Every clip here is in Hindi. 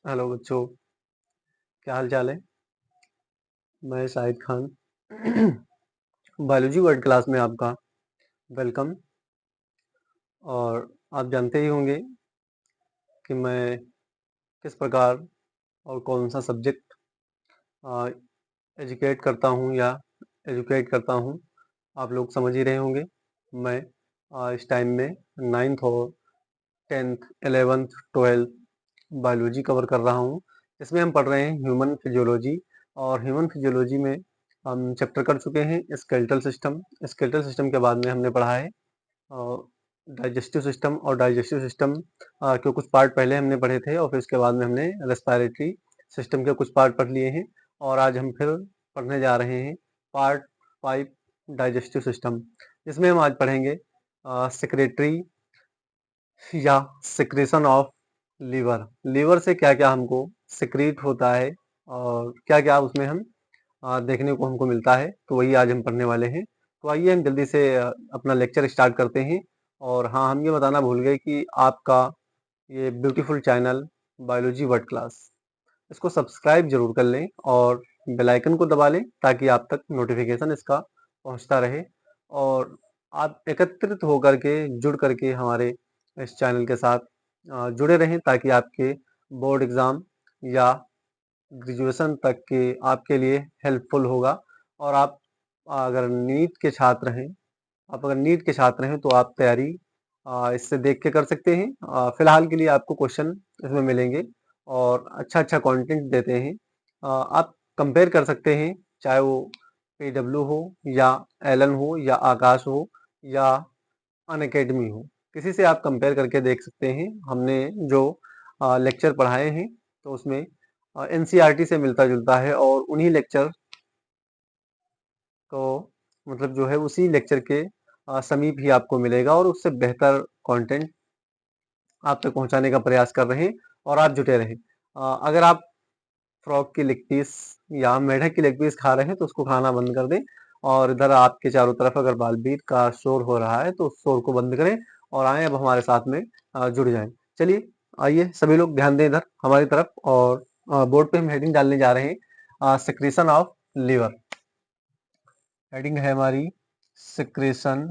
हेलो बच्चों, क्या हाल चाल है। मैं Shahid Khan biology world class में आपका वेलकम। और आप जानते ही होंगे कि मैं किस प्रकार और कौन सा सब्जेक्ट एजुकेट करता हूँ या एजुकेट करता हूँ। आप लोग समझ ही रहे होंगे। मैं इस टाइम में 9th और 10th 11th 12th biology cover कर रहा हूँ। इसमें हम पढ़ रहे हैं ह्यूमन फिजियोलॉजी। और ह्यूमन फिजियोलॉजी में हम चैप्टर कर चुके हैं स्केलेटल सिस्टम। स्केलेटल सिस्टम के बाद में हमने पढ़ा है डाइजेस्टिव सिस्टम। और डाइजेस्टिव सिस्टम के कुछ पार्ट पहले हमने पढ़े थे और फिर उसके बाद में हमने रेस्पिरेटरी सिस्टम के कुछ पार्ट पढ़ लिए हैं। और आज हम फिर पढ़ने जा रहे हैं पार्ट 5 डाइजेस्टिव सिस्टम। इसमें हम आज पढ़ेंगे सेक्रेटरी या सिक्रेशन ऑफ लीवर। लीवर से क्या क्या हमको सिक्रीट होता है और क्या क्या उसमें हम देखने को हमको मिलता है, तो वही आज हम पढ़ने वाले हैं। तो आइए हम जल्दी से अपना लेक्चर स्टार्ट करते हैं। और हाँ, हम ये बताना भूल गए कि आपका ये beautiful channel biology world class, इसको सब्सक्राइब जरूर कर लें और बेल आइकन को दबा लें ताकि आप तक नोटिफिकेशन इसका पहुंचता रहे। और आप एकत्रित होकर के जुड़ करके हमारे इस चैनल के साथ जुड़े रहें ताकि आपके बोर्ड एग्ज़ाम या ग्रेजुएशन तक के आपके लिए हेल्पफुल होगा। और आप अगर नीट के छात्र हैं, आप अगर नीट के छात्र हैं तो आप तैयारी इससे देख के कर सकते हैं। फिलहाल के लिए आपको क्वेश्चन इसमें मिलेंगे और अच्छा कंटेंट देते हैं। आप कंपेयर कर सकते हैं, चाहे वो PW हो या एलन हो या आकाश हो या अनअकैडमी हो, किसी से आप कंपेयर करके देख सकते हैं। हमने जो लेक्चर पढ़ाए हैं तो उसमें NCERT से मिलता जुलता है और उन्हीं लेक्चर को मतलब जो है उसी लेक्चर के समीप ही आपको मिलेगा और उससे बेहतर कंटेंट आप तक पहुंचाने का प्रयास कर रहे हैं। और आप जुटे रहें। अगर आप फ्रॉग की लेग पीस या मेढक की लेग पीस खा रहे हैं तो उसको खाना बंद कर दें। और इधर आपके चारों तरफ अगर बालबीर का शोर हो रहा है तो उस शोर को बंद करें और आए अब हमारे साथ में जुड़ जाएं। चलिए आइए सभी लोग ध्यान दें इधर हमारी तरफ। और बोर्ड पे हम हेडिंग डालने जा रहे हैं सिक्रीशन ऑफ लीवर। हेडिंग है हमारी secretion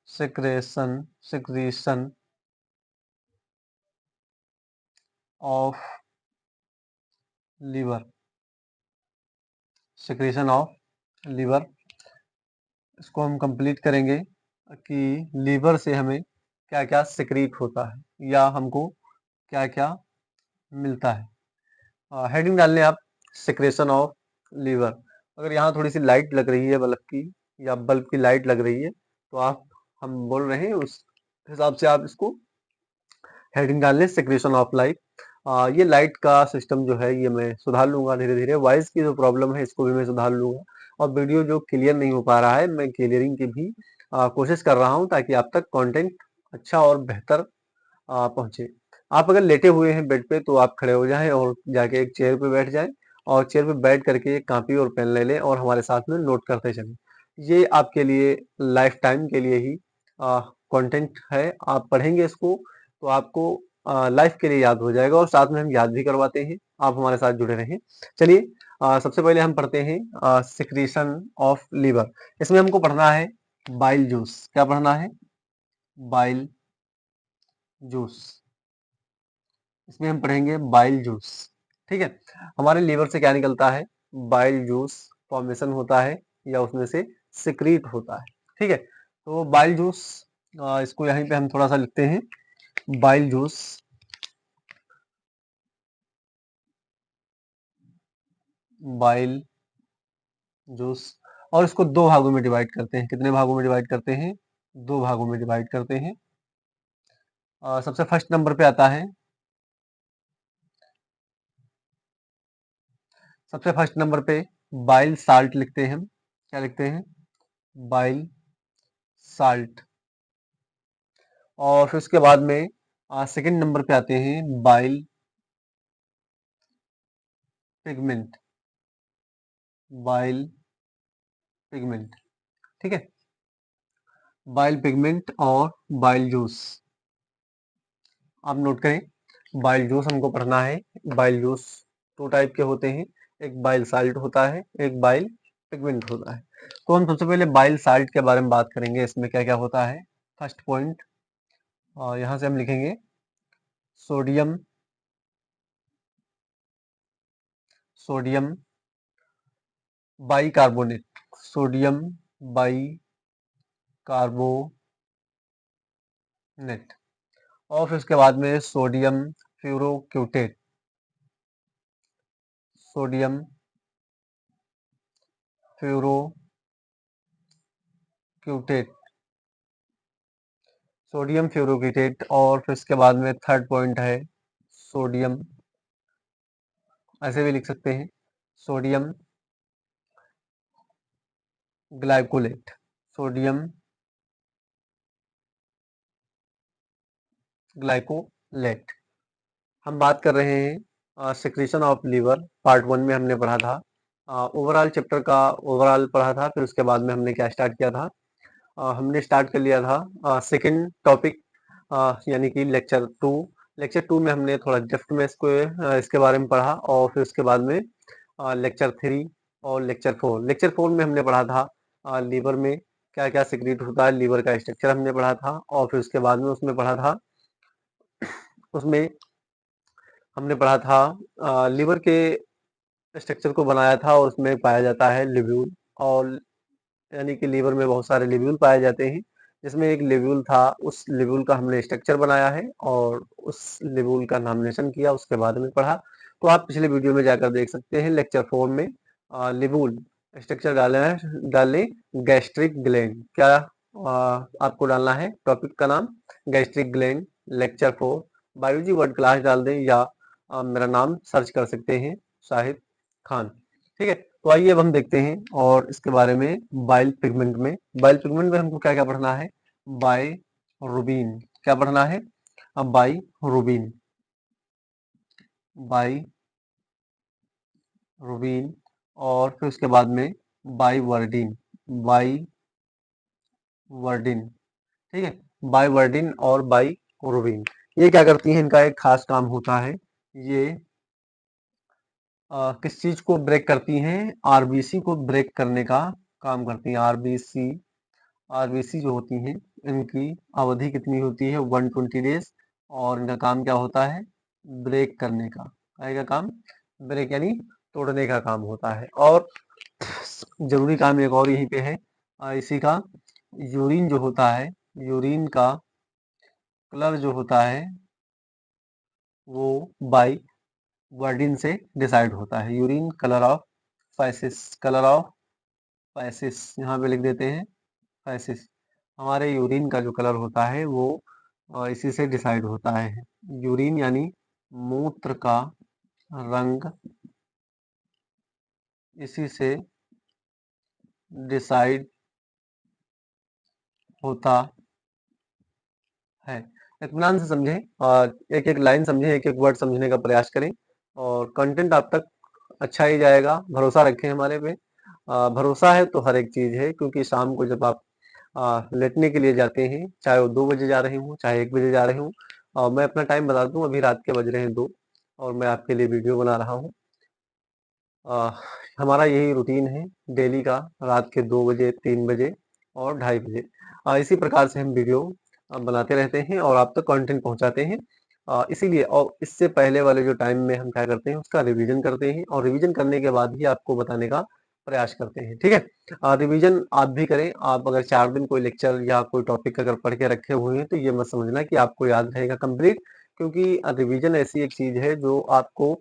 secretion secretion of liver. Secretion of liver, इसको हम कंप्लीट करेंगे कि लीवर से हमें क्या क्या सिक्रीट होता है या हमको क्या क्या मिलता है। हेडिंग डाल लें आप सिक्रेशन ऑफ लीवर। अगर यहाँ थोड़ी सी लाइट लग रही है बल्ब की या बल्ब की लाइट लग रही है तो आप हम बोल रहे हैं उस हिसाब से आप इसको हेडिंग डाल लें सिक्रेशन ऑफ लाइट। ये लाइट का सिस्टम जो है ये मैं सुधार लूंगा धीरे धीरे। वॉइस की जो प्रॉब्लम है इसको भी मैं सुधार लूंगा और वीडियो जो क्लियर नहीं हो पा रहा है मैं क्लियरिंग की भी कोशिश कर रहा हूँ ताकि आप तक कंटेंट अच्छा और बेहतर पहुंचे। आप अगर लेटे हुए हैं बेड पे तो आप खड़े हो जाएं और जाके एक चेयर पे बैठ जाएं और चेयर पे बैठ करके एक कॉपी और पेन ले लें और हमारे साथ में नोट करते चलें। ये आपके लिए लाइफ टाइम के लिए ही कंटेंट है। आप पढ़ेंगे इसको तो आपको लाइफ के लिए याद हो जाएगा और साथ में हम याद भी करवाते हैं। आप हमारे साथ जुड़े रहें। चलिए सबसे पहले हम पढ़ते हैं सिक्रीशन ऑफ लीवर। इसमें हमको पढ़ना है बाइल जूस। क्या पढ़ना है? Bile juice. इसमें हम पढ़ेंगे बाइल जूस। ठीक है, हमारे लीवर से क्या निकलता है? बाइल जूस फॉर्मेशन होता है या उसमें से सिक्रीट होता है। ठीक है, तो बाइल जूस इसको यहीं पे हम थोड़ा सा लिखते हैं बाइल जूस। बाइल जूस, और इसको दो भागों में डिवाइड करते हैं। कितने भागों में डिवाइड करते हैं? दो भागों में डिवाइड करते हैं। सबसे फर्स्ट नंबर पे आता है, सबसे फर्स्ट नंबर पे बाइल साल्ट लिखते हैं हम। क्या लिखते हैं? Bile salt. और फिर उसके बाद में सेकंड नंबर पे आते हैं बाइल पिगमेंट। Bile pigment. ठीक है, बाइल पिगमेंट और बाइल जूस आप नोट करें। बाइल जूस हमको पढ़ना है। बाइल जूस 2 टाइप के होते हैं, एक बाइल साल्ट होता है, एक बाइल पिगमेंट होता है। तो हम सबसे पहले बाइल साल्ट के बारे में बात करेंगे, इसमें क्या-क्या होता है। फर्स्ट पॉइंट यहाँ से हम लिखेंगे sodium sodium bicarbonate, sodium bicarbonate. और फिर उसके बाद में सोडियम फ्लोरोक्यूटेट, सोडियम फ्लोरोक्यूटेट, सोडियम फ्लोरोक्यूटेट। और फिर इसके बाद में थर्ड पॉइंट है सोडियम, ऐसे भी लिख सकते हैं, सोडियम ग्लाइकोलेट, सोडियम ग्लाइकोलेट। हम बात कर रहे हैं सिक्रीशन ऑफ लीवर, पार्ट 1 में हमने पढ़ा था। ओवरऑल चैप्टर का ओवरऑल पढ़ा था, फिर उसके बाद में हमने क्या स्टार्ट किया था, हमने स्टार्ट कर लिया था सेकंड टॉपिक, यानी कि लेक्चर 2। लेक्चर 2 में हमने थोड़ा डेप्थ में इसके बारे में पढ़ा, और फिर उसके बाद में लेक्चर 3 और लेक्चर 4। लेक्चर 4 में हमने पढ़ा था लीवर में क्या क्या सिक्रीट होता है, लीवर का स्ट्रक्चर हमने पढ़ा था। और फिर उसके बाद में उसमें पढ़ा था, उसमें हमने पढ़ा था लीवर के स्ट्रक्चर को बनाया था, और उसमें पाया जाता है लिब्यूल। और यानी कि लीवर में बहुत सारे लिब्यूल पाए जाते हैं, जिसमें एक लिब्यूल था, उस लिब्यूल का हमने स्ट्रक्चर बनाया है और उस लिब्यूल का नामिनेशन किया, उसके बाद में पढ़ा। तो आप पिछले वीडियो में जाकर देख सकते हैं। लेक्चर 4 में लिब्यूल स्ट्रक्चर डालने गैस्ट्रिक ग्लैंड, क्या आपको डालना है, टॉपिक का नाम gastric gland, lecture 4। Biology word class डाल दें, या मेरा नाम सर्च कर सकते हैं, शाहिद खान। ठीक है, तो आइए अब हम देखते हैं और इसके बारे में। बाइल पिगमेंट में, बाइल पिगमेंट में हमको क्या क्या पढ़ना है, बाइरूबिन, क्या पढ़ना है, अब बाइरूबिन, बाइरूबिन। और फिर उसके बाद में बाइवर्डिन, बाइवर्डिन, ठीक है, बाइवर्डिन और बाइरूबिन। ये क्या करती हैं, इनका एक खास काम होता है, ये किस चीज को ब्रेक करती हैं, आरबीसी को ब्रेक करने का काम करती हैं। आरबीसी, आरबीसी जो होती हैं, इनकी अवधि कितनी होती है, 120 डेज। और इनका काम क्या होता है, ब्रेक करने का। का काम ब्रेक यानी तोड़ने का काम होता है। और जरूरी काम एक और यहीं पे है इसी का, यूरिन जो होता है, यूरिन का कलर जो होता है वो बाई वर्डिन से डिसाइड होता है। Urine colour of faeces, colour of faeces यहाँ पे लिख देते हैं, फैसिस। हमारे यूरिन का जो कलर होता है वो इसी से डिसाइड होता है। यूरिन यानी मूत्र का रंग इसी से डिसाइड होता है। इत्मीनान से समझें और एक एक लाइन समझें, एक एक वर्ड समझने का प्रयास करें, और कंटेंट आप तक अच्छा ही जाएगा। भरोसा रखें हमारे पे, भरोसा है तो हर एक चीज़ है। क्योंकि शाम को जब आप लेटने के लिए जाते हैं, चाहे वो 2 बजे जा रहे हों, चाहे 1 बजे जा रहे हों, और मैं अपना टाइम बता दूं, अभी रात के बज रहे हैं 2, और मैं आपके लिए वीडियो बना रहा हूं। हमारा यही रूटीन है डेली का, रात के 2 बजे, 3 बजे और 2:30 बजे। इसी प्रकार से हम वीडियो बनाते रहते हैं और आप तक कंटेंट पहुंचाते हैं। इसीलिए, और इससे पहले वाले जो टाइम में हम क्या करते हैं, उसका रिवीजन करते हैं, और रिवीजन करने के बाद ही आपको बताने का प्रयास करते हैं। ठीक है, रिवीजन आप भी करें। आप अगर 4 दिन कोई लेक्चर या कोई टॉपिक अगर पढ़ के रखे हुए हैं, तो ये मत समझना कि आपको याद रहेगा कंप्लीट। क्योंकि रिवीजन ऐसी एक चीज है जो आपको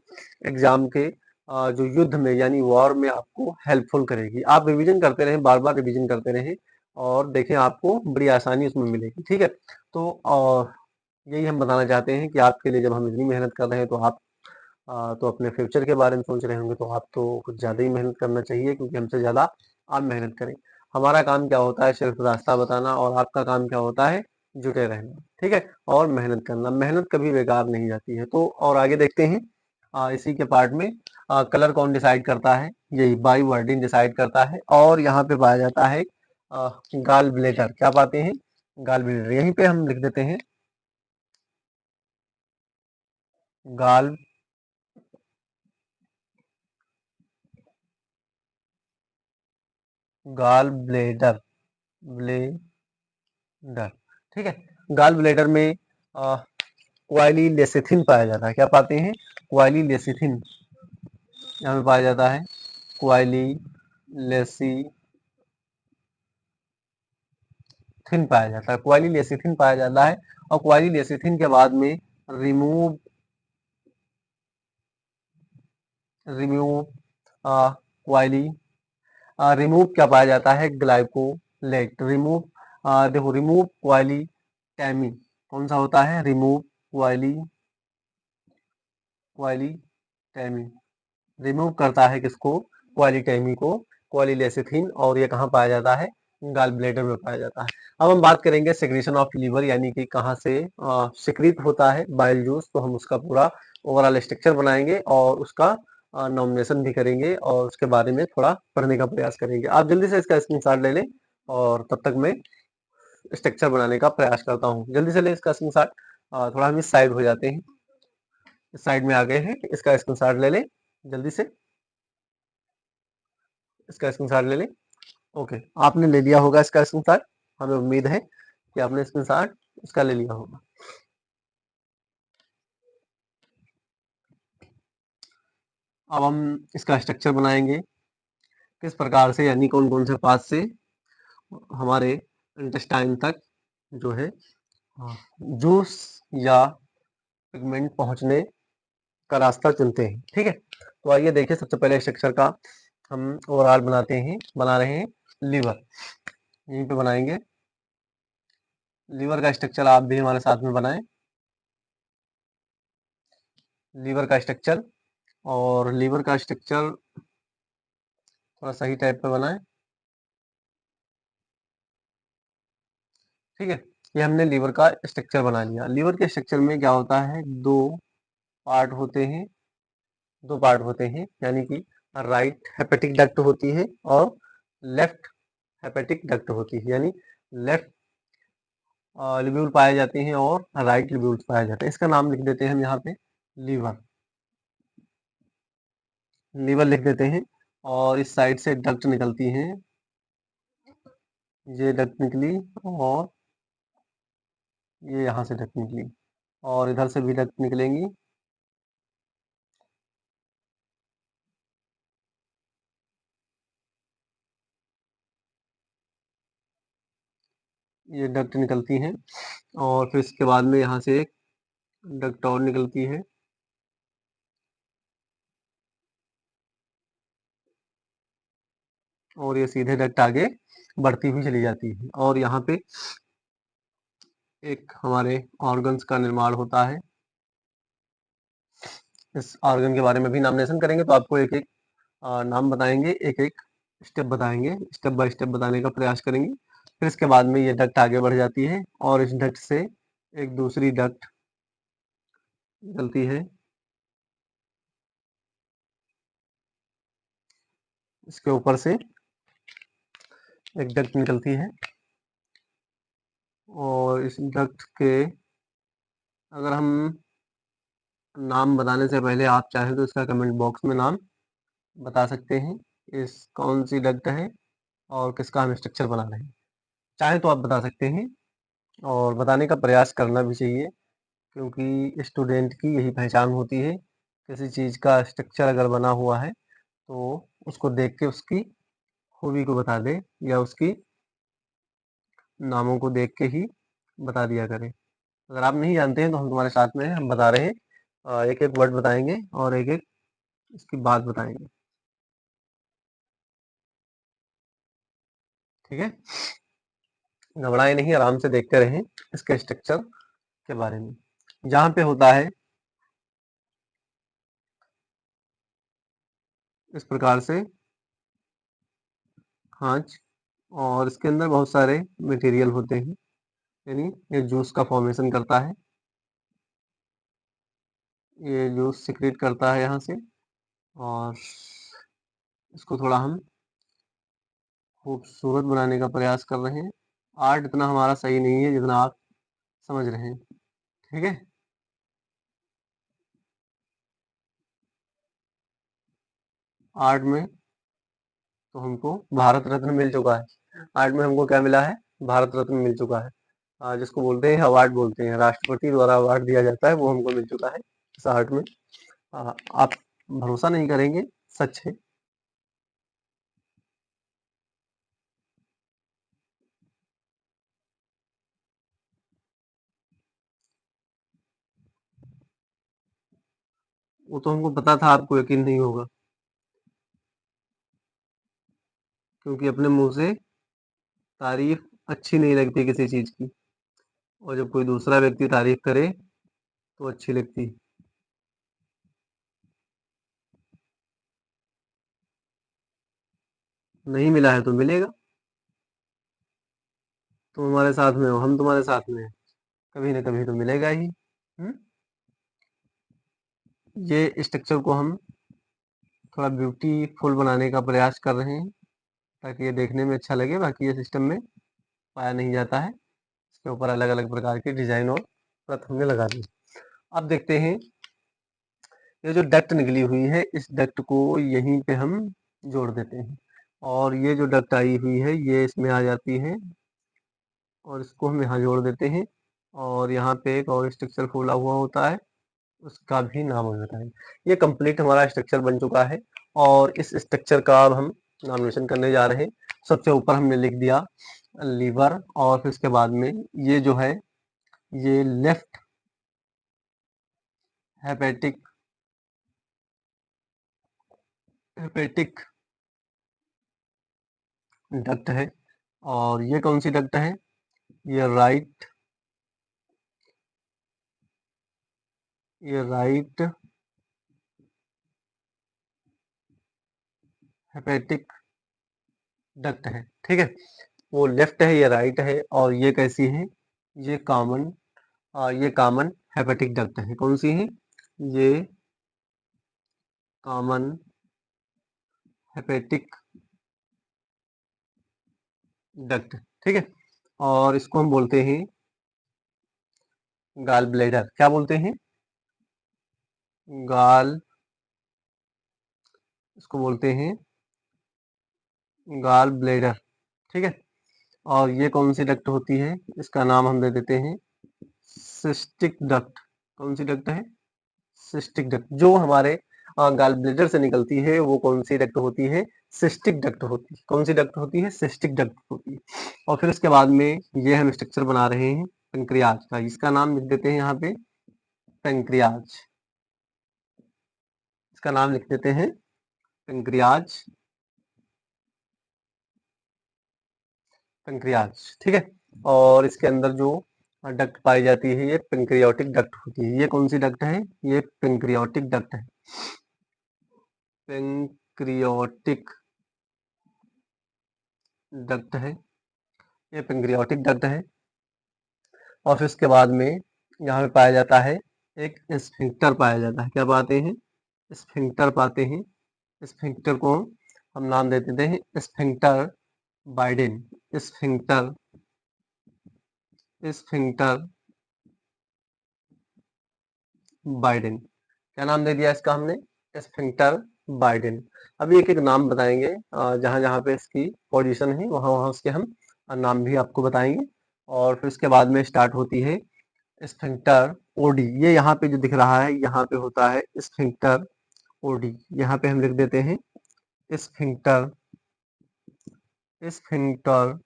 एग्जाम के जो युद्ध में यानी वॉर में आपको हेल्पफुल करेगी। आप रिवीजन करते रहें, बार बार रिवीजन करते रहें, और देखें आपको बड़ी आसानी उसमें मिलेगी। ठीक है, तो और यही हम बताना चाहते हैं कि आपके लिए जब हम इतनी मेहनत कर रहे हैं, तो आप तो अपने फ्यूचर के बारे में सोच रहे होंगे, तो आप तो कुछ ज़्यादा ही मेहनत करना चाहिए, क्योंकि हमसे ज़्यादा आप मेहनत करें। हमारा काम क्या होता है, सिर्फ रास्ता बताना, और आपका काम क्या होता है, जुटे रहना। ठीक है, और मेहनत करना, मेहनत कभी बेकार नहीं जाती है। तो और आगे देखते हैं इसी के पार्ट में। कलर कौन डिसाइड करता है, यही बाई वर्डिन डिसाइड करता है। और यहाँ पे पाया जाता है गाल ब्लेडर, क्या पाते हैं, गाल ब्लेडर। यहीं पे हम लिख देते हैं गाल गाल ब्लेडर ब्लेडर ठीक है। गाल ब्लेडर में क्वाइली लेसिथिन पाया जाता है। क्या पाते हैं? क्वाइली लेसिथिन यहाँ पे पाया जाता है। क्वाइली लेसिथिन पाया जाता है। क्वाइली लेसिथिन पाया जाता है और क्वाइली लेसिथिन के बाद में रिमूव रिमूव क्वाइली रिमूव क्या पाया जाता है? ग्लाइकोलेट रिमूव देखो रिमूव क्वाइली टैमी कौन सा होता है? रिमूव क्वाइली टैमी रिमूव करता है किसको? क्वालिटैमी को, क्वालिलेसिथिन। और ये कहाँ पाया जाता है? गाल ब्लेडर में पाया जाता है। अब हम बात करेंगे सिक्रीशन ऑफ लीवर, यानी कि कहाँ से सिक्रीट होता है बाइल जूस। तो हम उसका पूरा ओवरऑल स्ट्रक्चर बनाएंगे और उसका नॉमिनेशन भी करेंगे और उसके बारे में थोड़ा पढ़ने का प्रयास करेंगे। आप जल्दी से इसका स्क्रीनशॉट ले लें और तब तक मैं स्ट्रक्चर बनाने का प्रयास करता हूँ। जल्दी से ले इसका स्क्रीनशॉट। थोड़ा हम इस साइड हो जाते हैं, इस साइड में आ गए हैं। इसका स्क्रीनशॉट ले लें जल्दी से, इसका स्क्रीनशॉट ले लें। ओके, आपने ले लिया होगा इसका स्क्रीनशॉट। हमें उम्मीद है कि आपने स्क्रीनशॉट इसका ले लिया होगा। अब हम इसका स्ट्रक्चर बनाएंगे किस प्रकार से, यानी कौन कौन से पाथ से हमारे इंटेस्टाइन तक जो है जूस या पिगमेंट पहुंचने का रास्ता चुनते हैं। ठीक है, तो आइए देखिए सबसे पहले स्ट्रक्चर का हम ओवरऑल बना रहे हैं लीवर। यहीं पे बनाएंगे लीवर का स्ट्रक्चर। आप भी हमारे साथ में बनाएं लीवर का स्ट्रक्चर। और लीवर का स्ट्रक्चर थोड़ा सही टाइप पे बनाएं। ठीक है, ये हमने लीवर का स्ट्रक्चर बना लिया। लीवर के स्ट्रक्चर में क्या होता है? पार्ट होते हैं दो पार्ट होते हैं, यानी कि राइट हेपेटिक डक्ट होती है और लेफ्ट हेपेटिक डक्ट होती है। यानी लेफ्ट लिब्यूल पाए जाते हैं और राइट लिब्यूल पाए जाते हैं। इसका नाम लिख देते हैं हम यहाँ पे लीवर। लीवर लिख देते हैं। और इस साइड से डक्ट निकलती हैं, ये डक्ट निकली और ये यहाँ से डक्ट निकली और इधर से भी डक्ट निकलेंगी। ये डक्ट निकलती हैं और फिर इसके बाद में यहाँ से एक डक्ट और निकलती है। और ये सीधे डक्ट आगे बढ़ती हुई चली जाती है और यहाँ पे एक हमारे ऑर्गन्स का निर्माण होता है। इस ऑर्गन के बारे में भी नामिनेशन करेंगे तो आपको एक एक नाम बताएंगे, एक एक स्टेप बताएंगे, स्टेप बाय स्टेप बताने का प्रयास करेंगे। फिर इसके बाद में ये डक्ट आगे बढ़ जाती है और इस डक्ट से एक दूसरी डक्ट निकलती है। इसके ऊपर से एक डक्ट निकलती है और इस डक्ट के अगर हम नाम बताने से पहले आप चाहें तो इसका कमेंट बॉक्स में नाम बता सकते हैं, इस कौन सी डक्ट है और किसका हम स्ट्रक्चर बना रहे हैं। चाहे तो आप बता सकते हैं और बताने का प्रयास करना भी चाहिए, क्योंकि स्टूडेंट की यही पहचान होती है। किसी चीज़ का स्ट्रक्चर अगर बना हुआ है तो उसको देख के उसकी खूबी को बता दे या उसकी नामों को देख के ही बता दिया करें। अगर आप नहीं जानते हैं तो हम तुम्हारे साथ में हैं, हम बता रहे हैं। एक एक वर्ड बताएंगे और एक एक इसकी बात बताएंगे। ठीक है, घबराए नहीं, आराम से देखते रहें इसके स्ट्रक्चर के बारे में। जहाँ पे होता है इस प्रकार से खांच और इसके अंदर बहुत सारे मटेरियल होते हैं, यानी ये जूस का फॉर्मेशन करता है। ये जूस सिक्रेट करता है यहाँ से और इसको थोड़ा हम खूबसूरत बनाने का प्रयास कर रहे हैं। आर्ट इतना हमारा सही नहीं है जितना आप समझ रहे हैं। ठीक है, आर्ट में तो हमको भारत रत्न मिल चुका है। आर्ट में हमको क्या मिला है? भारत रत्न मिल चुका है। जिसको बोलते हैं अवार्ड बोलते हैं, राष्ट्रपति द्वारा अवार्ड दिया जाता है, वो हमको मिल चुका है इस आर्ट में। आप भरोसा नहीं करेंगे, सच है। वो तो हमको पता था, आपको यकीन नहीं होगा, क्योंकि अपने मुंह से तारीफ अच्छी नहीं लगती किसी चीज की, और जब कोई दूसरा व्यक्ति तारीफ करे तो अच्छी लगती। नहीं मिला है तो मिलेगा। तुम हमारे साथ में हो, हम तुम्हारे साथ में हैं, कभी ना कभी तो मिलेगा ही। हम्म? ये स्ट्रक्चर को हम थोड़ा ब्यूटीफुल बनाने का प्रयास कर रहे हैं, ताकि ये देखने में अच्छा लगे। बाकी ये सिस्टम में पाया नहीं जाता है। इसके ऊपर अलग अलग प्रकार के डिजाइन और परत हमने लगा दी। अब देखते हैं, ये जो डक्ट निकली हुई है, इस डक्ट को यहीं पे हम जोड़ देते हैं, और ये जो डक्ट आई हुई है ये इसमें आ जाती है, और इसको हम यहाँ जोड़ देते हैं। और यहाँ पे एक और स्ट्रक्चर खोला हुआ होता है, उसका भी नाम हम बताएंगे। ये कंप्लीट हमारा स्ट्रक्चर बन चुका है, और इस स्ट्रक्चर का अब हम नॉमिनेशन करने जा रहे हैं। सबसे ऊपर हमने लिख दिया लीवर, और फिर इसके बाद में ये जो है, ये लेफ्ट हेपेटिक हेपेटिक डक्ट है। और ये कौन सी डक्ट है? ये राइट हेपेटिक डक्ट है, ठीक है। वो लेफ्ट है, ये राइट है, और ये कैसी है? ये कॉमन हेपेटिक डक्ट है। कौन सी है? ये कॉमन हेपेटिक डक्ट, ठीक है। और इसको हम बोलते हैं गाल ब्लेडर। क्या बोलते हैं? गाल इसको बोलते हैं गाल ब्लेडर, ठीक है। और ये कौन सी डक्ट होती है? इसका नाम हम दे देते हैं सिस्टिक डक्ट। कौन सी डक्ट है? Cystic duct. जो हमारे गाल ब्लेडर से निकलती है वो कौन सी डक्ट होती है? सिस्टिक डक्ट होती है। कौन सी डक्ट होती है? सिस्टिक डक्ट होती है। और फिर उसके बाद में ये हम स्ट्रक्चर बना रहे हैं पेंक्रियाज का। इसका नाम लिख देते हैं यहाँ पे पेंक्रियाज। इसका नाम लिख देते हैं पेंक्रियाज। पेंक्रियाज, ठीक है। और इसके अंदर जो डक्ट पाई जाती है ये पेंक्रियाटिक डक्ट होती है। ये कौन सी डक्ट है? ये पेंक्रियाटिक डक्ट है। पेंक्रियाटिक डक्ट है, ये पेंक्रियाटिक डक्ट है। और फिर उसके बाद में यहाँ पे पाया जाता है एक स्फिंक्टर पाया जाता है। क्या पाते हैं? स्फिंक्टर पाते हैं। स्फिंक्टर को हम नाम दे देते हैं sphincter Biden. Sphincter sphincter Biden. क्या नाम दे दिया इसका हमने? Sphincter Biden. अभी एक एक नाम बताएंगे, जहां जहां पे इसकी पोजीशन है वहां वहां उसके हम नाम भी आपको बताएंगे। और फिर उसके बाद में स्टार्ट होती है स्फिंक्टर ओडी। ये यहाँ पे जो दिख रहा है यहाँ पे होता है स्फिंक्टर ओडी। यहाँ पे हम लिख देते हैं स्फिंक्टर स्फिंक्टर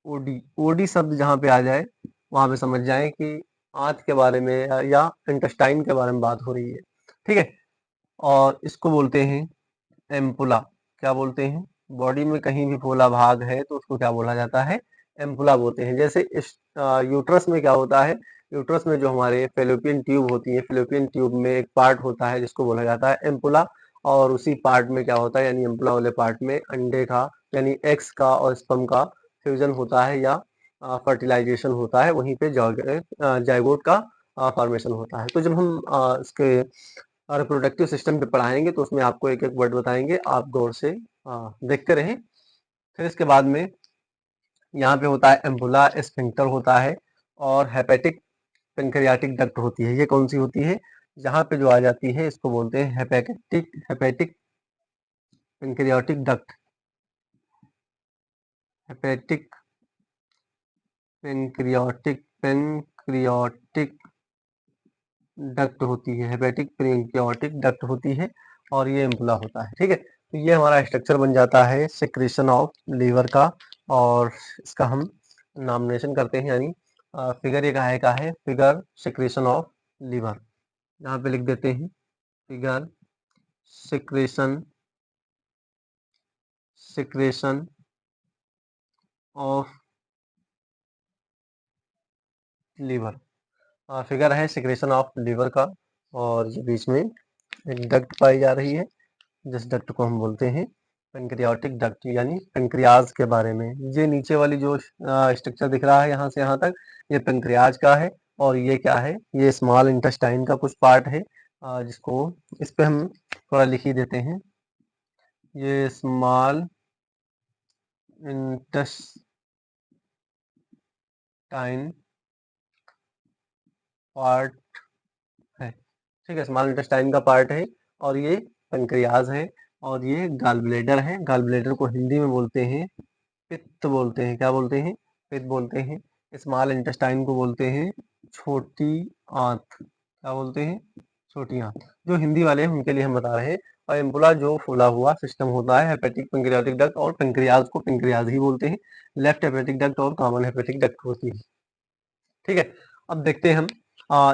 ओडी। ओडी शब्द जहाँ पे आ जाए वहां पे समझ जाएं कि आंत के बारे में या इंटेस्टाइन के बारे में बात हो रही है, ठीक है। और इसको बोलते हैं एम्पुला। क्या बोलते हैं? बॉडी में कहीं भी फूला भाग है तो उसको क्या बोला जाता है? एम्पुला बोलते हैं। जैसे इस यूट्रस में क्या होता है? यूट्रस में जो हमारे फेलोपियन ट्यूब होती है, फेलोपियन ट्यूब में एक पार्ट होता है जिसको बोला जाता है एम्पुला। और उसी पार्ट में क्या होता है, यानी एम्पुला वाले पार्ट में अंडे का, यानी एग्स का और स्पर्म का फ्यूजन होता है, या फर्टिलाइजेशन होता है। वहीं पे जाइगोट का फॉर्मेशन होता है। तो जब हम इसके रिप्रोडक्टिव सिस्टम पे पढ़ाएंगे तो उसमें आपको एक एक वर्ड बताएंगे, आप गौर से देखते रहें। फिर इसके बाद में यहाँ पे होता है एम्बुला, स्फिंक्टर होता है, और हेपेटिक पेंक्रियाटिक डक्ट होती है। ये कौन सी होती है? यहाँ पे जो आ जाती है इसको बोलते हैं hepatic pancreatic duct. Hepatic pancreatic duct होती है, हेपेटिक पेंक्रियाटिक डक्ट होती है और ये एम्पुला होता है। ठीक है, तो ये हमारा स्ट्रक्चर बन जाता है सिक्रीशन ऑफ लीवर का, और इसका हम नामिनेशन करते हैं, यानी फिगर ये काहे का है, फिगर सिक्रीशन ऑफ लीवर। यहाँ पे लिख देते हैं figure secretion of liver. Figure है सिक्रेशन ऑफ लीवर का, और ये बीच में एक डक्ट पाई जा रही है जिस डक्ट को हम बोलते हैं पेंक्रियाटिक डक्ट, यानी पेंक्रियाज के बारे में। ये नीचे वाली जो स्ट्रक्चर दिख रहा है यहाँ से यहाँ तक, ये पेंक्रियाज का है। और ये क्या है, ये स्मॉल इंटेस्टाइन का कुछ पार्ट है, जिसको इस पे हम थोड़ा लिख ही देते हैं। ये स्मॉल इंटेस्टाइन पार्ट है। ठीक है, स्मॉल इंटेस्टाइन का पार्ट है, और ये पेंक्रियाज है, और ये गाल ब्लेडर है। गाल ब्लेडर को हिंदी में बोलते हैं पित्त बोलते हैं। क्या बोलते हैं, पित्त बोलते हैं। स्मॉल इंटेस्टाइन को बोलते हैं छोटी आंत। क्या बोलते हैं, छोटी आंत। जो हिंदी वाले हैं उनके लिए हम बता रहे हैं। और एम्पुला जो फूला हुआ सिस्टम होता है, हेपेटिक पेंक्रियाटिक डक्ट, और पेंक्रियाज को पेंक्रियाज ही बोलते हैं। लेफ्ट हेपेटिक डक्ट और कॉमन हेपेटिक डक्ट होती है। ठीक है, अब देखते हैं हम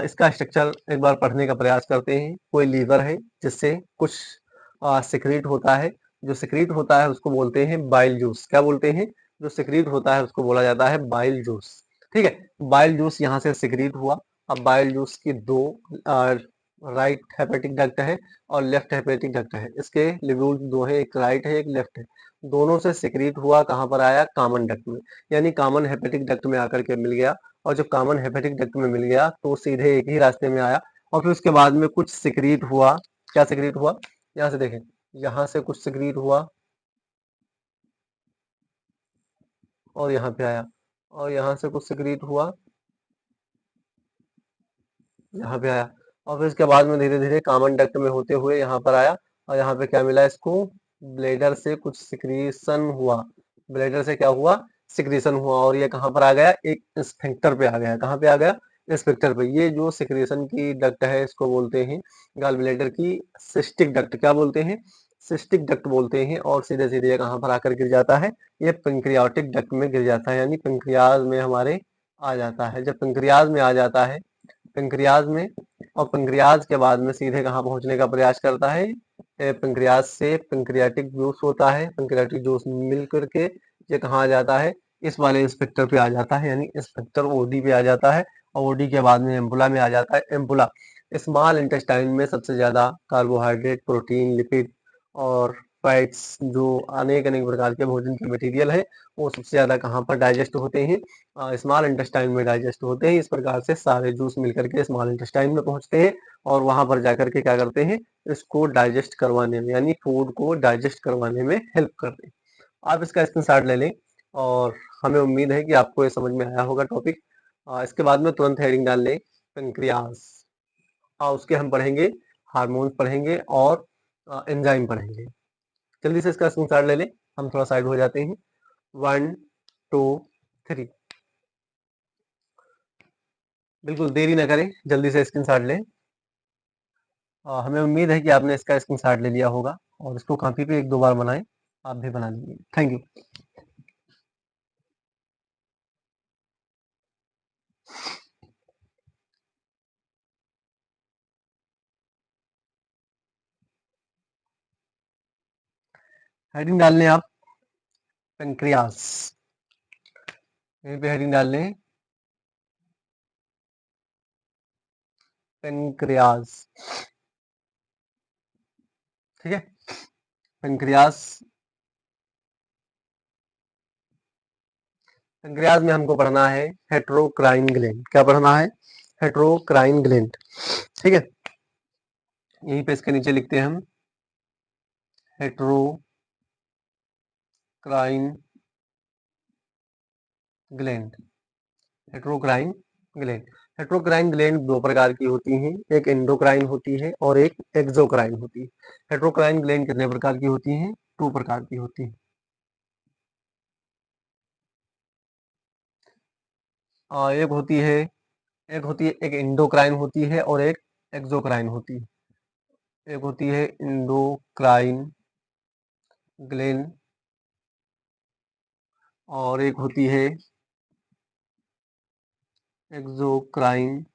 इसका स्ट्रक्चर एक बार पढ़ने का प्रयास करते हैं। कोई लीवर है जिससे कुछ सिक्रीट होता है। जो सिक्रीट होता है उसको बोलते हैं बाइल जूस। क्या बोलते हैं, जो सिक्रीट होता है उसको बोला जाता है बाइल जूस। ठीक है, बाइल जूस यहाँ से सिक्रीट हुआ। अब बाइल जूस की दो राइट हेपेटिक डक्ट है और लेफ्ट हेपेटिक डक्ट है। इसके लिब्यूल दो है, एक राइट है एक लेफ्ट है। दोनों से सिक्रीट हुआ, कहाँ पर आया, कॉमन डक्ट में, यानी कॉमन हेपेटिक डक्ट में आकर के मिल गया। और जब कॉमन हेपेटिक डक्ट में मिल गया तो सीधे एक ही रास्ते में आया, और फिर उसके बाद में कुछ सिक्रीट हुआ। क्या सिक्रीट हुआ, यहाँ से देखें, यहाँ से कुछ सिक्रीट हुआ और यहाँ पे आया, और यहाँ से कुछ सिक्रीट हुआ, यहाँ पे आया, और फिर इसके बाद में धीरे धीरे कॉमन डक्ट में होते हुए यहाँ पर आया। और यहाँ पे क्या मिला इसको, ब्लेडर से कुछ सिक्रीशन हुआ। ब्लेडर से क्या हुआ, सिक्रीशन हुआ, और ये कहाँ पर आ गया, एक स्फिंक्टर पे आ गया। कहाँ पे आ गया, स्फिंक्टर पे। ये जो सिक्रीशन की डक्ट है इसको बोलते हैं गॉल ब्लेडर की सिस्टिक डक्ट। क्या बोलते हैं, सिस्टिक डक्ट बोलते हैं। और सीधे सीधे ये कहाँ पर आकर गिर जाता है, ये पेंक्रियाटिक डक्ट में गिर जाता है, यानी पेंक्रियाज में हमारे आ जाता है। जब पेंक्रियाज में आ जाता है, पेंक्रियाज में, और पेंक्रियाज के बाद में सीधे कहाँ पहुंचने का प्रयास करता है, पेंक्रियाज से पेंक्रियाटिक जूस होता है। पेंक्रियाटिक जूस मिल करके ये कहाँ आ जाता है, इस वाले इंस्पेक्टर पे आ जाता है, यानी इंस्पेक्टर ओडी पे आ जाता है। और ओडी के बाद में एम्पुला में आ जाता है। एम्पुला स्मॉल इंटेस्टाइन में सबसे ज्यादा कार्बोहाइड्रेट, प्रोटीन, लिपिड और फैट्स, जो अनेक अनेक प्रकार के भोजन के मटेरियल है, वो सबसे ज्यादा कहाँ पर डाइजेस्ट होते हैं, स्मॉल इंटेस्टाइन में डाइजेस्ट होते हैं। इस प्रकार से सारे जूस मिलकर के स्मॉल इंटेस्टाइन में पहुंचते हैं, और वहां पर जाकर के क्या करते हैं, इसको डाइजेस्ट करवाने में, यानी फूड को डाइजेस्ट करवाने में हेल्प करते हैं। आप इसका स्क्रीनशॉट ले लें, और हमें उम्मीद है कि आपको ये समझ में आया होगा टॉपिक। इसके बाद में तुरंत हेडिंग डाल लें, पेंक्रियास। उसके हम पढ़ेंगे, हार्मोन्स पढ़ेंगे और एंजाइम पढ़ेंगे। जल्दी से इसका स्क्रीनशॉट ले लें, हम थोड़ा साइड हो जाते हैं। 1 2 3। बिल्कुल देरी ना करें, जल्दी से स्क्रीनशॉट लें। हमें उम्मीद है कि आपने इसका स्क्रीनशॉट ले लिया होगा, और इसको कॉपी पे एक दो बार बनाएं, आप भी बना लेंगे। Thank you. हेडिंग डाल लें आप, पेंक्रियास। यहीं पे हेडिंग डाल लें, पेंक्रियास। ठीक है, पेंक्रियास। पेंक्रियास में हमको पढ़ना है हेट्रोक्राइन ग्लैंड। क्या पढ़ना है, हेट्रोक्राइन ग्लैंड। ठीक है, यहीं पे इसके नीचे लिखते हैं हम heterocrine gland. Heterocrine gland. Heterocrine gland दो प्रकार की होती हैं, एक एंडोक्राइन होती है और एक एक्सोक्राइन होती है। हेट्रोक्राइन ग्लैंड कितने प्रकार की होती हैं? 2 प्रकार की होती हैं। एक होती है एक एंडोक्राइन होती है और एक एक्सोक्राइन होती है। एक होती है एंडोक्राइन ग्लैंड और एक होती है एक्सोक्राइन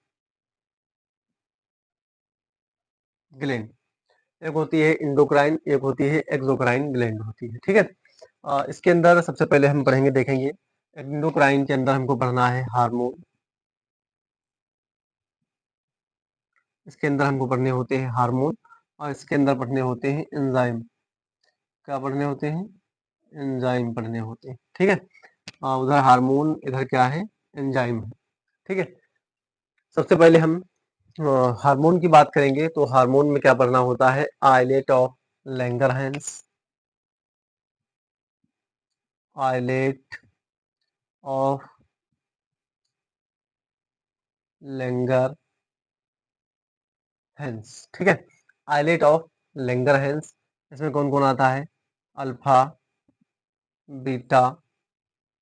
ग्लैंड। एक होती है इंडोक्राइन, एक होती है एक्सोक्राइन ग्लैंड होती है। ठीक है। इसके अंदर सबसे पहले हम पढ़ेंगे, देखेंगे इंडोक्राइन के अंदर हमको पढ़ना है हार्मोन। इसके अंदर हमको पढ़ने होते हैं हार्मोन और इसके अंदर पढ़ने होते हैं एंजाइम। क्या पढ़ने होते हैं? एंजाइम पढ़ने होते हैं। ठीक है। उधर हार्मोन, इधर क्या है? एंजाइम है। ठीक है। सबसे पहले हम हार्मोन की बात करेंगे तो हार्मोन में क्या पढ़ना होता है? Islet of Langerhans, islet of Langerhans. ठीक है। आइलेट ऑफ लैंगरहैंस, इसमें कौन कौन आता है? अल्फा, बीटा,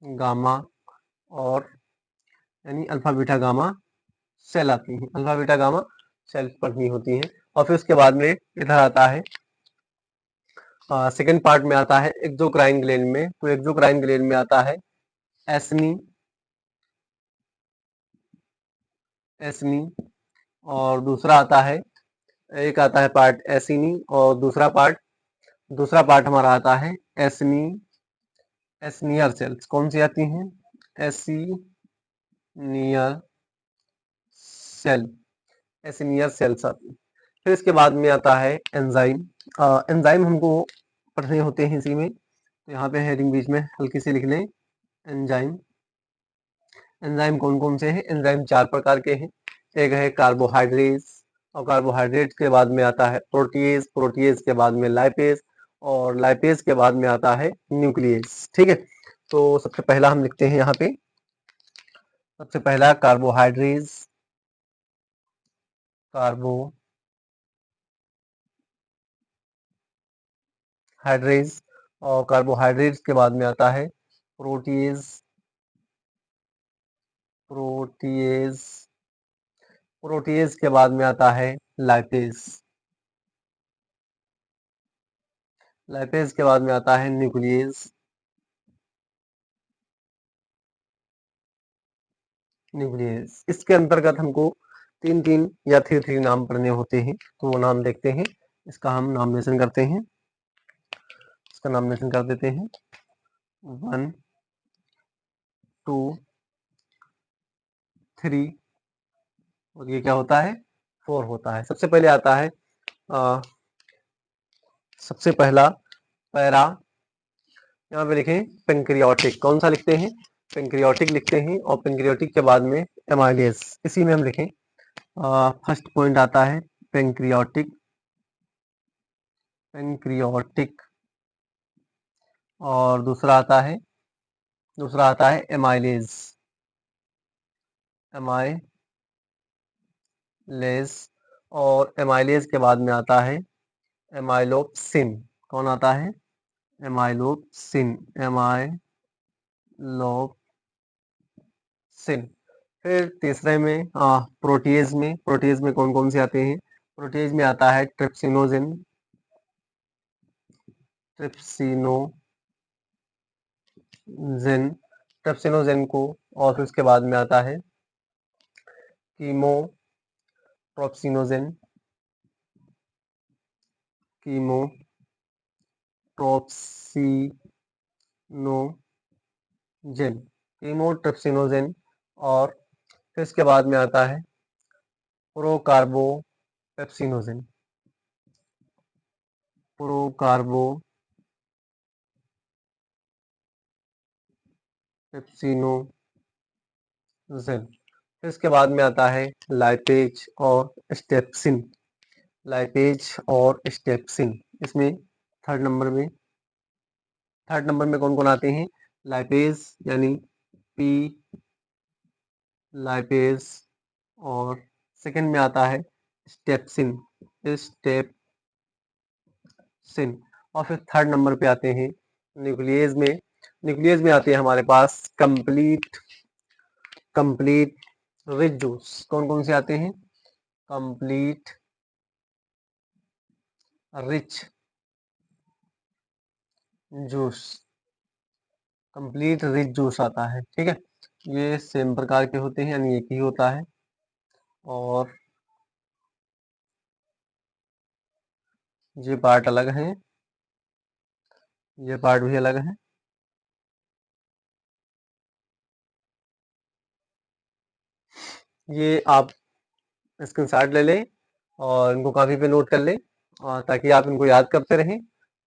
गामा और यानी अल्फा बीटा गामा सेल आती हैं। अल्फा बीटा गामा सेल पढ़नी होती हैं। और फिर उसके बाद में इधर आता है सेकेंड पार्ट में आता है एक्सोक्राइन ग्लैंड में। तो एक्सोक्राइन ग्लैंड में आता है एस्नी, एस्नी और दूसरा आता है, एक आता है पार्ट एसिनी और दूसरा पार्ट हमारा आता है एस्नी, एस्नियर सेल्स। कौन सी आती हैं? एसिनियर सेल, एसिनियर सेल्स आती हैं। फिर इसके बाद में आता है एंजाइम। एंजाइम हमको पढ़ने होते हैं इसी में, तो यहाँ पे हेडिंग बीच में हल्की सी लिख लें, एंजाइम। एंजाइम कौन कौन से हैं? एंजाइम 4 प्रकार के हैं। एक है कार्बोहाइड्रेट और कार्बोहाइड्रेट के बाद में आता है प्रोटीएज, प्रोटीएज के बाद में लाइपेज और लाइपेज के बाद में आता है न्यूक्लियस। ठीक है। तो सबसे पहला हम लिखते हैं यहाँ पे, सबसे पहला कार्बोहाइड्रेट, कार्बोहाइड्रेट और कार्बोहाइड्रेट के बाद में आता है प्रोटीएज, प्रोटीएज, प्रोटीएज के बाद में आता है लाइपेज, लाइपेज के बाद में आता है न्यूक्लियस, न्यूक्लियस। इसके अंतर्गत हमको 3-3 या 3-3 नाम पढ़ने होते हैं, तो वो नाम देखते हैं। इसका हम नॉमिनेशन करते हैं, इसका नॉमिनेशन कर देते हैं 1, 2, 3 और ये क्या होता है? 4 होता है। सबसे पहले आता है सबसे पहला पैरा, यहाँ पे लिखें पेंक्रियाटिक। कौन सा लिखते हैं? पेंक्रियाटिक लिखते हैं और पेंक्रियाटिक के बाद में एमाइलेज, इसी में हम लिखें। फर्स्ट पॉइंट आता है पेंक्रियाटिक, पेंक्रियाटिक और दूसरा आता है एमाइलेज, एमाइलेज और एमाइलेज के बाद में आता है एमाइलोप्सिन। कौन आता है? एमाइलोप्सिन, एमाइलोप्सिन। फिर तीसरे में प्रोटीज में कौन कौन से आते हैं? प्रोटीज में आता है ट्रिप्सिनोजेन, ट्रिप्सिनोजेन, ट्रिप्सिनोजेन को, और फिर उसके बाद में आता है कीमोट्रोप्सिनोजेन, कीमोट्रोप्सिनोजेन, कीमोट्रिप्सिनोजेन और फिर इसके बाद में आता है प्रोकार्बोपेप्सिनोजेन, प्रोकार्बोपेप्सिनोजेन। फिर इसके बाद में आता है लाइपेज और स्टेप्सिन, लाइपेज और स्टेप्सिन। इसमें थर्ड नंबर में कौन कौन आते हैं? लाइपेज यानी पी लाइपेज, और सेकंड में आता है स्टेप्सिन, और फिर थर्ड नंबर पे आते हैं न्यूक्लियस में। न्यूक्लियस में आते हैं हमारे पास कंप्लीट रिच जूस। कौन कौन से आते हैं? Complete rich juice, complete rich juice आता है। ठीक है, ये सेम प्रकार के होते हैं, यानी एक ही होता है, और ये पार्ट अलग है, ये पार्ट भी अलग है। ये आप स्क्रीनशॉट ले लें और इनको कॉपी पे नोट कर लें, ताकि आप इनको याद करते रहें।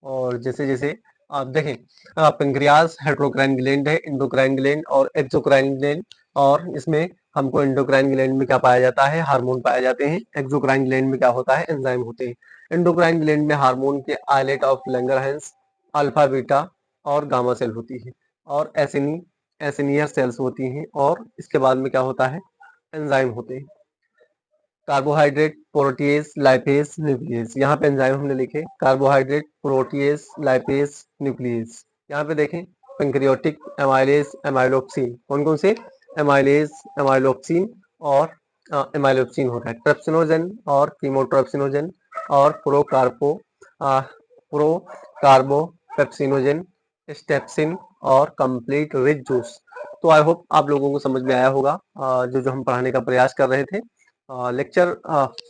और जैसे जैसे आप देखें, पेंक्रियाज हेट्रोक्राइन ग्लैंड है, इंडोक्राइन ग्लैंड और एक्सोक्राइन ग्लैंड। और इसमें हमको इंडोक्राइन ग्लैंड में क्या पाया जाता है? हार्मोन पाए जाते हैं। एक्सोक्राइन ग्लैंड में क्या होता है? एंजाइम होते हैं। इंडोक्राइन ग्लैंड में हार्मोन के islet of Langerhans, alpha beta और गामा सेल होती है, और एसिनियर सेल्स होती हैं। और इसके बाद में क्या होता है? एंजाइम होते हैं। Carbohydrate, protease, lipase, nucleus. यहाँ पे एंजाइम हमने लिखे कार्बोहाइड्रेट, प्रोटीएज, लाइपेज, न्यूक्लियस। यहाँ पे देखें पेंक्रियाटिक, एमाइलेज, एमाइलोक्सिन। कौन कौन से? एमाइलेज, एमाइलोक्सिन और एमाइलोक्सिन होता है। ट्रिप्सिनोजन और कीमोट्रिप्सिनोजन और प्रोकार्बोपेप्सिनोजन, स्टेप्सिन और कंप्लीट रिच जूस। तो आई होप आप लोगों को समझ में आया होगा जो जो हम पढ़ाने का प्रयास कर रहे थे। लेक्चर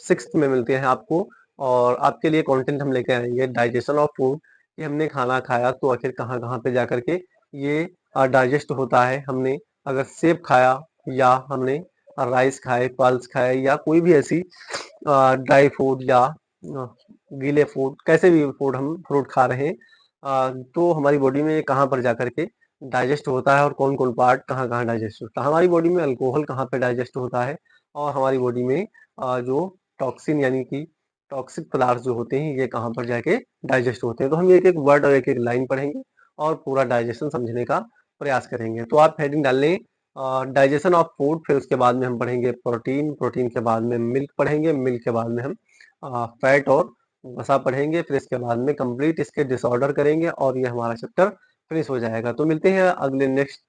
6th में मिलते हैं आपको, और आपके लिए कंटेंट हम लेके आएंगे डाइजेशन ऑफ फूड, कि हमने खाना खाया तो आखिर कहाँ कहाँ पे जा करके ये डाइजेस्ट होता है। हमने अगर सेब खाया, या हमने राइस खाए, पल्स खाए, या कोई भी ऐसी ड्राई फूड या गीले फूड, कैसे भी फूड हम फ्रूट खा रहे हैं, तो हमारी बॉडी में कहाँ पर जा करके डाइजेस्ट होता है, और कौन कौन पार्ट कहाँ कहाँ डाइजेस्ट होता है। हमारी बॉडी में अल्कोहल कहाँ पे डाइजेस्ट होता है, और हमारी बॉडी में जो टॉक्सिन यानी कि टॉक्सिक पदार्थ जो होते हैं, ये कहाँ पर जाके डाइजेस्ट होते हैं। तो हम एक एक वर्ड और एक एक लाइन पढ़ेंगे और पूरा डाइजेशन समझने का प्रयास करेंगे। तो आप हेडिंग डाल लें डाइजेशन ऑफ फूड, फिर उसके बाद में हम पढ़ेंगे प्रोटीन, प्रोटीन के बाद में मिल्क पढ़ेंगे, मिल्क के बाद में हम फैट और वसा पढ़ेंगे, फिर इसके बाद में कंप्लीट इसके डिसऑर्डर करेंगे, और ये हमारा चैप्टर फिनिश हो जाएगा। तो मिलते हैं अगले नेक्स्ट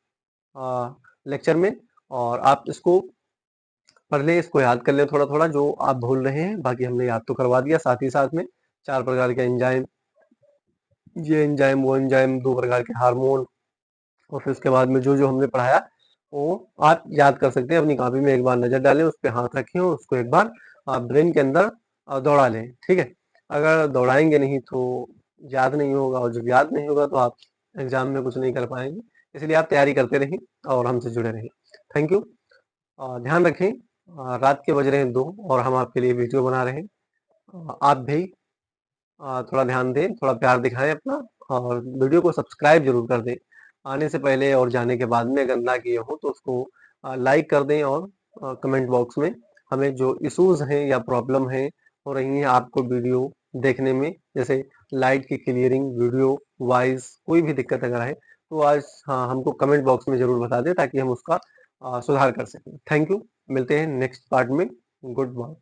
लेक्चर में, और आप इसको पढ़ लें, इसको याद कर लें थोड़ा थोड़ा जो आप भूल रहे हैं। बाकी हमने याद तो करवा दिया, साथ ही साथ में 4 प्रकार के एंजाइम, ये एंजाइम वो एंजाइम, 2 प्रकार के हार्मोन, और फिर उसके बाद में जो जो हमने पढ़ाया वो आप याद कर सकते हैं। अपनी कॉपी में एक बार नजर डालें, उस पर हाथ रखें और उसको एक बार ब्रेन के अंदर दौड़ा लें। ठीक है, अगर दौड़ाएंगे नहीं तो याद नहीं होगा, और जब याद नहीं होगा तो आप एग्जाम में कुछ नहीं कर पाएंगे। इसलिए आप तैयारी करते रहें और हमसे जुड़े रहें। Thank you. ध्यान रखें, रात के बज रहे हैं 2 और हम आपके लिए वीडियो बना रहे हैं। आप भी थोड़ा ध्यान दें, थोड़ा प्यार दिखाएं अपना, और वीडियो को सब्सक्राइब जरूर कर दें। आने से पहले और जाने के बाद में अगर ना किए हो तो उसको लाइक कर दें, और कमेंट बॉक्स में हमें जो इश्यूज हैं या प्रॉब्लम है हो रही हैं आपको वीडियो देखने में, जैसे लाइट की क्लियरिंग, वीडियो वॉइस, कोई भी दिक्कत अगर है तो आज हाँ हमको कमेंट बॉक्स में जरूर बता दें, ताकि हम उसका सुधार कर सकें। थैंक यू, मिलते हैं नेक्स्ट पार्ट में। Good bye.